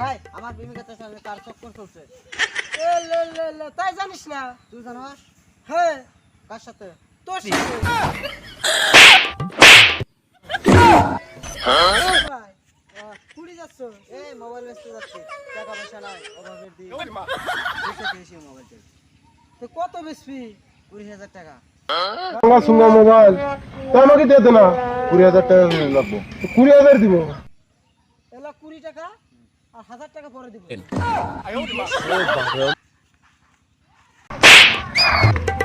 ভাই আমার প্রেমিকার সাথে তার চক্কর চলছে। তাই জানিস না? তুই জানাস? হ্যাঁ, কার সাথে? তোর সাথে। ভাই, কুড়ি যাচ্ছ? এই মোবাইল বেচতে যাচ্ছি, টাকা পয়সা নাই, অভাবের দিন। বেশি মোবাইল চাই। তো কত বেশি? 20,000 টাকা। আমার সুন্দর মোবাইল তো আমাকে দিয়ে দে না 20,000 টাকা লাগবো 20,000 দিব এলা 20 টাকা আর 1000 টাকা পরে দিব।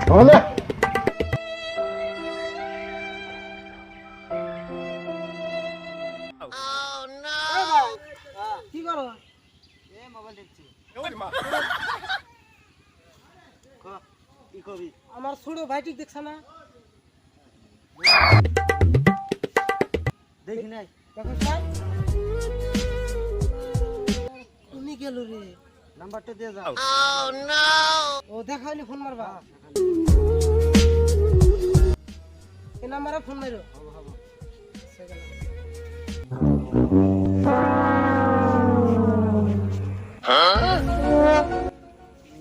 তাহলে এই ভাই, কি করো? এই মোবাইল দেখছি। কি কবি? আমার ছোট ভাইটিক দেখছ না? দেখি নাই। দেখো ভাই, তুমি গেল রে। নাম্বারটা দিয়ে যাও। ও দেখাইলে ফোন মারবা। এই নাম্বারে ফোন মারো। হবো হবো।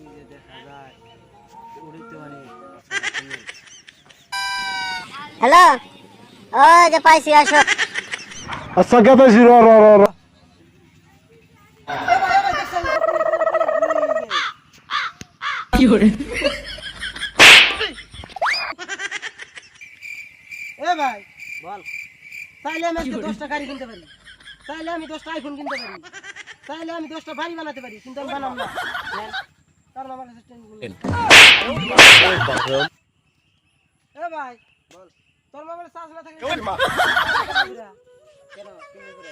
নিজে দেখা যায়। উড়িতে মানে হ্যালো, ও যে পাইছি আসো। আচ্ছা কেতাছি র র র র এ ভাই, বল। চাইলে আমি আজকে 10টা গাড়ি কিনতে পারি, চাইলে আমি 10টা আইফোন কিনতে পারি, চাইলে আমি 10টা বাড়ি বানাতে পারি, কিন্তু আমি বানাম না। কারণ আমার কাছে টেনশন নেই। এ ভাই, বল। তোর মোবাইলে চার্জ না থাকলে কেন? কিনে করে?